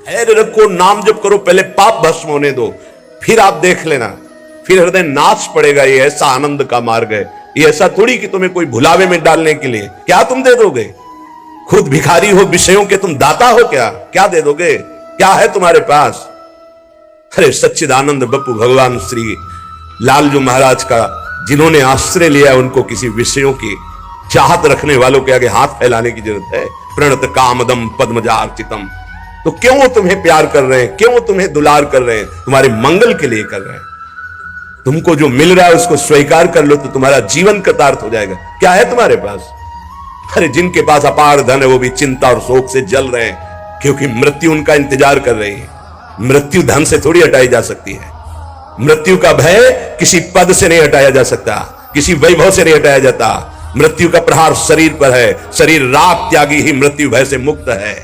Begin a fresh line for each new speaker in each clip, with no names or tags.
धैर्य रखो, नाम जप करो, पहले पाप भस्म होने दो, फिर आप देख लेना, फिर हृदय नाच पड़ेगा। ये ऐसा आनंद का मार्ग है। ये ऐसा थोड़ी कि तुम्हें कोई भुलावे में डालने के लिए क्या तुम दे दोगे? खुद भिखारी हो, विषयों के तुम दाता हो, क्या दे दोगे? क्या है तुम्हारे पास? अरे सच्चिदानंद बप्पू भगवान श्री लालजू महाराज का जिन्होंने आश्रय लिया, उनको किसी विषयों की चाहत रखने वालों के आगे हाथ फैलाने की जरूरत है? प्रणत कामदम पद्मजार्चितम। तो क्यों वो तुम्हें प्यार कर रहे हैं, क्यों वो तुम्हें दुलार कर रहे हैं? तुम्हारे मंगल के लिए कर रहे हैं। तुमको जो मिल रहा है उसको स्वीकार कर लो तो तुम्हारा जीवन कृतार्थ हो जाएगा। क्या है तुम्हारे पास? अरे जिनके पास अपार धन है वो भी चिंता और शोक से जल रहे हैं, क्योंकि मृत्यु उनका इंतजार कर रही है। मृत्यु धन से थोड़ी हटाई जा सकती है। मृत्यु का भय किसी पद से नहीं हटाया जा सकता, किसी वैभव से नहीं हटाया जाता। मृत्यु का प्रहार शरीर पर है। शरीर राग त्यागी ही मृत्यु भय से मुक्त है।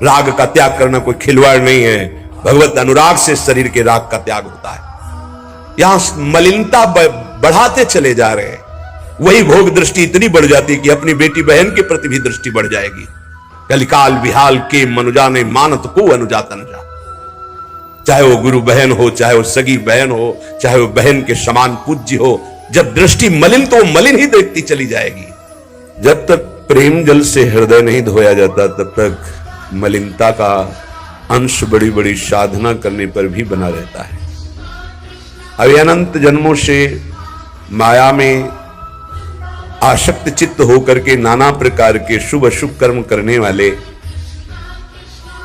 राग का त्याग करना कोई खिलवाड़ नहीं है। भगवत अनुराग से शरीर के राग का त्याग होता है। यहां मलिनता बढ़ाते चले जा रहे हैं। वही भोग दृष्टि इतनी बढ़ जाती कि अपनी बेटी बहन के प्रति भी दृष्टि बढ़ जाएगी। कलिकाल विहाल के मनुजा ने मानत को अनुजाता न जा। चाहे वो गुरु बहन हो, चाहे वो सगी बहन हो, चाहे वो बहन के समान पूज्य हो, जब दृष्टि मलिन तो मलिन ही देखती चली जाएगी। जब तक प्रेम जल से हृदय नहीं धोया जाता तब तक मलिनता का अंश बड़ी बड़ी साधना करने पर भी बना रहता है। अभी अनंत जन्मों से माया में आसक्त चित्त होकर के नाना प्रकार के शुभ अशुभ कर्म करने वाले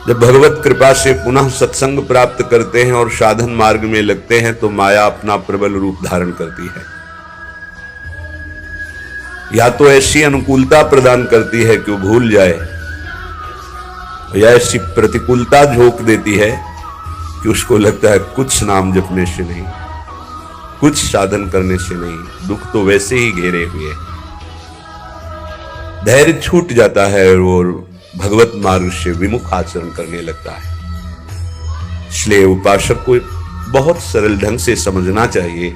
जब भगवत कृपा से पुनः सत्संग प्राप्त करते हैं और साधन मार्ग में लगते हैं तो माया अपना प्रबल रूप धारण करती है। या तो ऐसी अनुकूलता प्रदान करती है कि वो भूल जाए, या ऐसी प्रतिकूलता झोंक देती है कि उसको लगता है कुछ नाम जपने से नहीं, कुछ साधन करने से नहीं, दुख तो वैसे ही घेरे हुए। धैर्य छूट जाता है और भगवत मार्ग से विमुख आचरण करने लगता है। इसलिए उपासक को बहुत सरल ढंग से समझना चाहिए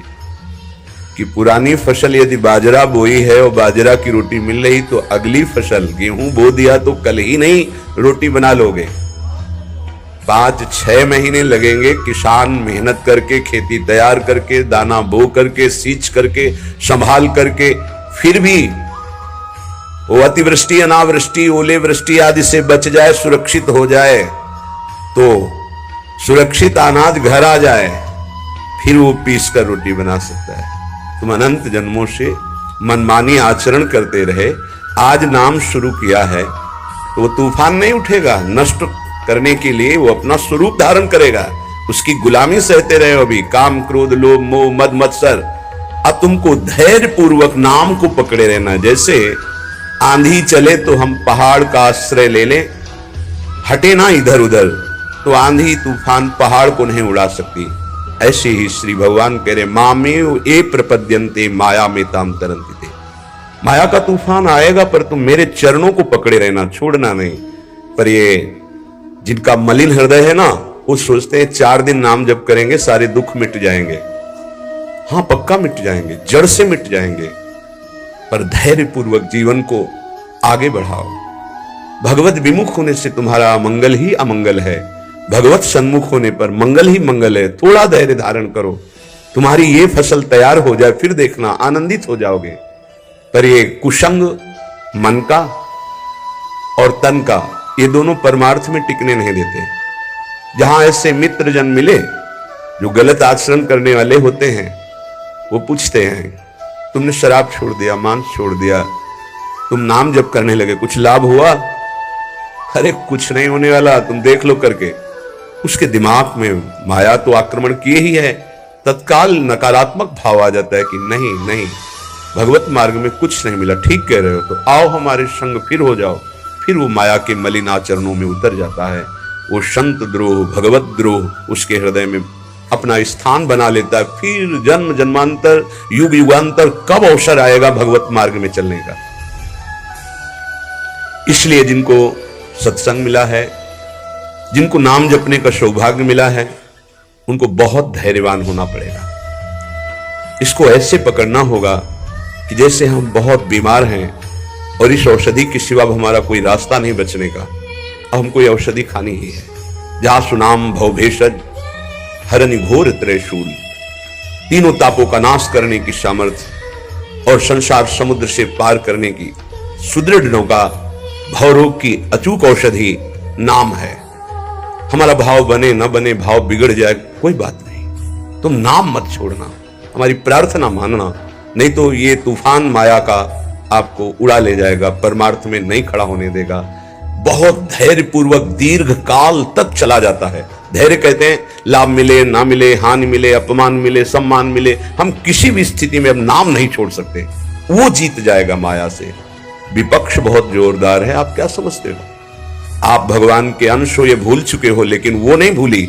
कि पुरानी फसल यदि बाजरा बोई है और बाजरा की रोटी मिल रही तो अगली फसल गेहूं बो दिया तो कल ही नहीं रोटी बना लोगे। 5-6 महीने लगेंगे किसान मेहनत करके, खेती तैयार करके, दाना बो करके, सींच करके, संभाल करके, फिर भी वो अतिवृष्टि, अनावृष्टि, ओले वृष्टि आदि से बच जाए, सुरक्षित हो जाए, तो सुरक्षित अनाज घर आ जाए, फिर वो पीस कर रोटी बना सकता है। तुम अनंत जन्मों से मनमानी आचरण करते रहे, आज नाम शुरू किया है तो वो तूफान नहीं उठेगा। नष्ट करने के लिए वो अपना स्वरूप धारण करेगा। उसकी गुलामी सहते रहे अभी, काम क्रोध लोभ मोह मद मत्सर। अब तुमको धैर्य पूर्वक नाम को पकड़े रहना। जैसे आंधी चले तो हम पहाड़ का आश्रय ले लें, हटे ना इधर उधर, तो आंधी तूफान पहाड़ को नहीं उड़ा सकती। ऐसे ही श्री भगवान कह रहे मामेव ए प्रपद्यन्ते माया में ताम तरन्ति। माया का तूफान आएगा पर तुम मेरे चरणों को पकड़े रहना, छोड़ना नहीं। पर ये जिनका मलिन हृदय है ना, वो सोचते हैं 4 दिन नाम जप करेंगे सारे दुख मिट जाएंगे। हाँ, पक्का मिट जाएंगे, जड़ से मिट जाएंगे। पर धैर्य पूर्वक जीवन को आगे बढ़ाओ। भगवत विमुख होने से तुम्हारा अमंगल ही अमंगल है, भगवत सन्मुख होने पर मंगल ही मंगल है। थोड़ा धैर्य धारण करो, तुम्हारी ये फसल तैयार हो जाए, फिर देखना आनंदित हो जाओगे। पर ये कुसंग मन का और तन का, ये दोनों परमार्थ में टिकने नहीं देते। जहां ऐसे मित्र जन मिले जो गलत आचरण करने वाले होते हैं, वो पूछते हैं तुमने शराब छोड़ दिया, मांस छोड़ दिया, तुम नाम जप करने लगे, कुछ लाभ हुआ? अरे कुछ नहीं होने वाला, तुम देख लो करके। उसके दिमाग में माया तो आक्रमण किए ही है। तत्काल नकारात्मक भाव आ जाता है कि नहीं नहीं, भगवत मार्ग में कुछ नहीं मिला, ठीक कह रहे हो, तो आओ हमारे संग फिर हो जाओ। फिर वो माया के मलिन आचरणों में उतर जाता है। वो संत द्रोह, भगवत द्रोह उसके हृदय में अपना स्थान बना लेता है। फिर जन्म जन्मांतर, युग युगांतर कब अवसर आएगा भगवत मार्ग में चलने का। इसलिए जिनको सत्संग मिला है, जिनको नाम जपने का सौभाग्य मिला है, उनको बहुत धैर्यवान होना पड़ेगा। इसको ऐसे पकड़ना होगा कि जैसे हम बहुत बीमार हैं और इस औषधि के सिवा हमारा कोई रास्ता नहीं बचने का। अब हमको ये औषधि खानी ही है। जा सुनाम भवभेषज हरनि घोर त्रयशूल, तीनों तापों का नाश करने की सामर्थ्य और संसार समुद्र से पार करने की सुदृढ़ नौका, भवरोग की अचूक औषधि नाम है। हमारा भाव बने न बने, भाव बिगड़ जाए, कोई बात नहीं, तुम नाम मत छोड़ना, हमारी प्रार्थना मानना, नहीं तो ये तूफान माया का आपको उड़ा ले जाएगा, परमार्थ में नहीं खड़ा होने देगा। बहुत धैर्यपूर्वक दीर्घ काल तक चला जाता है। धैर्य कहते हैं लाभ मिले ना मिले, हानि मिले, अपमान मिले, सम्मान मिले, हम किसी भी स्थिति में अब नाम नहीं छोड़ सकते, वो जीत जाएगा माया से। विपक्ष बहुत जोरदार है, आप क्या समझते हो? आप भगवान के अंश हो, ये भूल चुके हो, लेकिन वो नहीं भूली,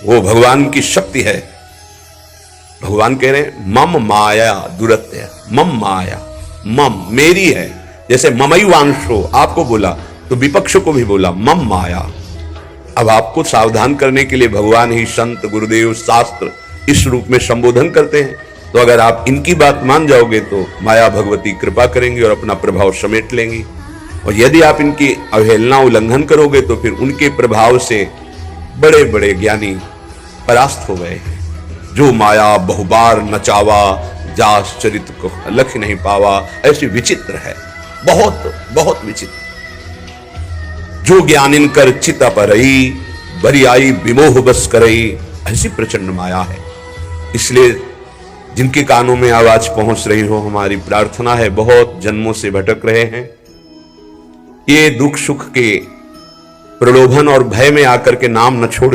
वो भगवान की शक्ति है। भगवान कह रहे हैं मम माया दुरत्य, मम माया, मम मेरी है। जैसे ममैवांशो आपको बोला तो विपक्ष को भी बोला मम माया। अब आपको सावधान करने के लिए भगवान ही संत, गुरुदेव, शास्त्र इस रूप में संबोधन करते हैं। तो अगर आप इनकी बात मान जाओगे तो माया भगवती कृपा करेंगी और अपना प्रभाव समेट लेंगी, और यदि आप इनकी अवहेलना, उल्लंघन करोगे तो फिर उनके प्रभाव से बड़े बड़े ज्ञानी परास्त हो गए हैं। जो माया बहुबार नचावा, जास चरित को लख नहीं पावा, ऐसी विचित्र है, बहुत बहुत विचित्र। जो ज्ञान इनकर चिता परई, बरियाई विमोह बस करई, ऐसी प्रचंड माया है। इसलिए जिनके कानों में आवाज पहुंच रही हो, हमारी प्रार्थना है, बहुत जन्मों से भटक रहे हैं, ये दुख सुख के प्रलोभन और भय में आकर के नाम न छोड़